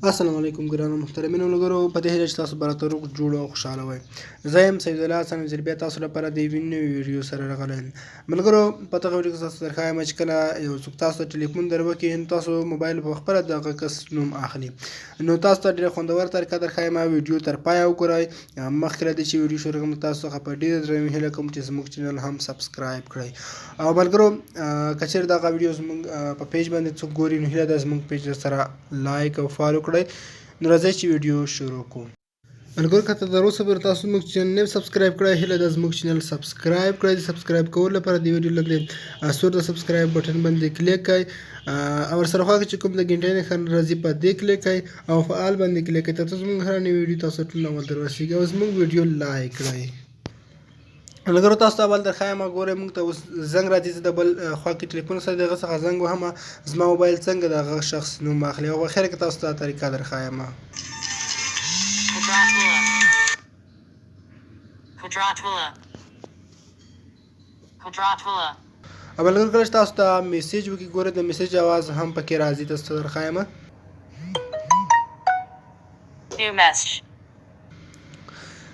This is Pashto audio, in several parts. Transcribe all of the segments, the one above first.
السلام علیکم ګرانو محترمینو ملګرو په دې هیله چې تاسو به راته روغ جوړ او خوشحاله وئ. زه یم سید الله حسن وزیر بیا تاسو لپاره د یوې نوې ویډیو سره راغلی یم. ملګرو په دغه ویډیو کې تاسو درښایم چې کله یو څوک تاسو ته ټلیفون در وکړي نو تاسو موبایل په خپله د هغه کس نوم اخلي. نو تاسو ته ډېره خوندوره طریقه درښایم ویډیو تر پایه وګورئ. مخکې له دې چې ویډیو شروع کړم تاسو څخه په ډېره درنه هیله کوم چې زموږ چینل هم سبسکرایب کړئ. او ملګرو که چېرې دغه ویډیو زموږ په پیج باندې څوک ګوري نو هیله ده زموږ پیج سره لایک او فالو کړئ. نو راځئ چې ویډیو شروع کوو. ملګرو که تر اوسه پورې تاسو زموږ چینل نه سبسکرایب کړی هیله ده زموږ چینل سبسکرایب کړئ. د سبسکرایب کولو لپاره د ویډیو لاندې سور د سبسکرایب بټن باندې کلیک کړئ او ورسره خوا کې چې کوم د ګنټۍ نښه راځي په دې کلیک کړئ او فعال باندې کلیک کړئ تر څو زموږ هره نوې ویډیو تاسو ټول اول در ورسیږي او زموږ ویډیو لایک کړئ. ملګرو تاسو ته اول درښایم ګورئ موږ ته اوس زنګ راځي. زه د بل خوا کې ټلیفون سره د هغه څخه زنګ وهم زما موبایل څنګه د هغه شخص نوم اخلي او خیر کې تاسو ته طریقه درښایم. او ملګرو کله چې تاسو ته میسیج وکړي ګورئ د میسیج اواز هم پکې راځي تاسو ته درښایم.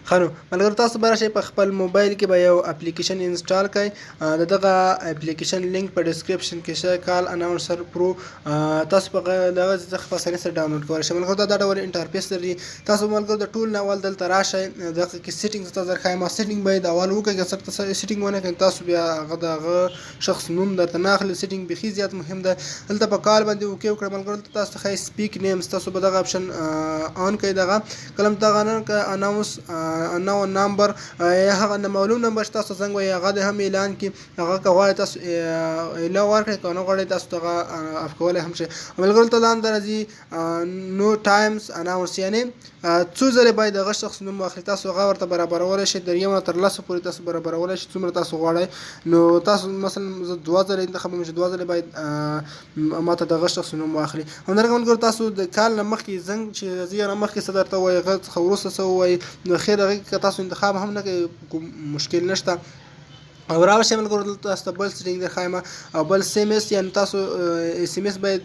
ښه نو ملګرو تاسو به راشئ په خپل موبایل کې به یو اپلیکیشن انسټال کړئ. د دغه اپلیکیشن لینک په ډسکرپشن کې شته. کال اناونسر پرو تاسو په دغه څخه په اسانۍ سره ډاونلوډ کولی شئ. ملګرو دا ډول انټرفیس لري. تاسو ملګرو د ټول نه اول دلته راشئ دغه کې سیټینګز ته درښایم. سیټینګ باید اول وکړئ که څه سیټینګ ونه کړئ تاسو بیا هغه د هغه شخص نوم درته نه اخلي. سیټینګ بیخي زیات مهم ده. دلته په کال باندې اوکې وکړئ. ملګرو دلته تاسو ته ښایي سپیک نیمز تاسو به دغه اپشن آن کړئ. دغه کله هم دغه نه کړئ اناونس انون نمبر یا هغه نامعلوم نمبر چې تاسو څنګه وایي هغه د هم اعلان کړي. هغه که غواړئ تاسو اعلان ورکړئ که نه غواړئ تاسو دغه اف کولی هم شئ. ملګرو ته لاندې راځي نو ټایمز اناونس یعنې څو ځلې باید دغه شخص نوم واخلي. تاسو هغه ورته برابرولی شئ در یو نه تر لسو پورې تاسو برابرولی شئ څومره تاسو غواړئ. نو تاسو مثلا زه دوه ځلې انتخابوم چې دوه ځلې باید ماته دغه شخص نوم واخلي. همدارنګه ملګرو تاسو د کال نه مخکې زنګ چې راځي یا نه مخکې څه درته ووایي هغه څخه وروسته څه ووایي نو خیر هغې کې که تاسو انتخاب هم نه کوي کوم مشکل نشته. او راوشئ ملګرو دلته تاسو ته بل سیټینګ درښایم او بل اس ام اس یعنې تاسو اس ام اس باید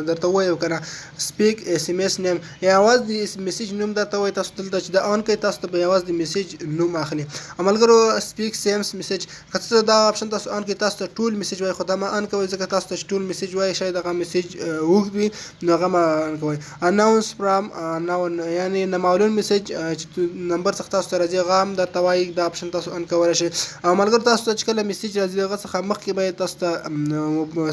درته ووایي که نه سپیک اس ام اس نیم یا یوازې د میسیج نوم درته وایي. تاسو دلته چې د آن کوئ تاسو ته به یوازې د میسیج نوم اخلي. او ملګرو سپیک سیمس میسیج که څه دا اپشن تاسو آن کوئ تاسو ته ټول میسیج وایي خو دا مه آن کوئ ځکه تاسو ته چې ټول میسیج وایي شاید هغه میسیج اوږد وي نو هغه مه آن کوئ. اناونس فرام ناون یعنې نامعلوم میسیج چې نمبر څخه تاسو ته راځي هغه هم درته وایي دا اپشن تاسو آن کولی شئ. او ملګرو تاسو ته چې کله میسیج راځي هغه څخه مخکې باید تاسو ته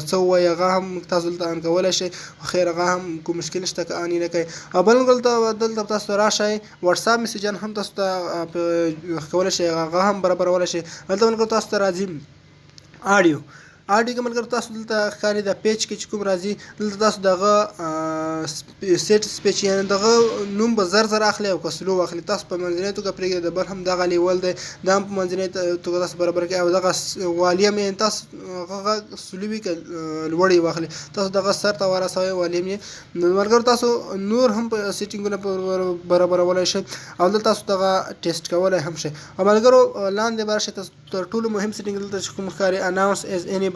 څه ووایي هغه هم تاسو دلته آن کولی شئ. خیر هغه هم کوم مشکل نشته که آن یې نه کوئ. او بل دلته تاسو ته راشئ وټساپ میسیجان هم تاسو ته کولی شئ هغه هم برابرولی شئ. دلته ملګرو تاسو ته راځي آډیو کې ملګرو تاسو دلته ښکاري د پیج کې چې کوم راځي دلته تاسو دغه سیټ سپیچ یعنې دغه نوم به زر اخلي او که سلو واخلي. تاسو په منځنۍ توګه پرېږدئ د بل هم دغه لیول دی دا هم په منځنۍ توګه تاسو برابر کړئ او دغه والیم یعنې تاسو هغه سلو وي که لوړ یې واخلي تاسو دغه سر ته ورسوئ والیم یې. نو ملګرو تاسو نور هم په سیټینګونه برابرولی شئ او دلته تاسو دغه ټیسټ کولی هم شئ. او ملګرو لاندې به راشئ تاسو تر ټولو مهم سیټینګ دلته چې کوم ښکاري اناونس ایز انیبل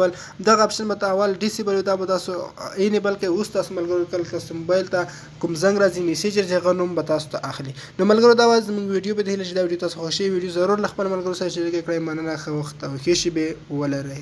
دغه اپشن به اول ډیسیبل وي دا به تاسو انیبل کوئ. اوس تاسو ملګرو کله تاسو موبایل ته کوم زنګ راځي میسیج راځي هغه نوم به تاسو ته اخلي. نو ملګرو دا وه زموږ ویډیو په دې هیله چې دا ویډیو تاسو خوښوي ویډیو ضرور له خپل ملګرو سره شریکه کړئ. مننه ښه وخت او ښې شېبې ولرئ.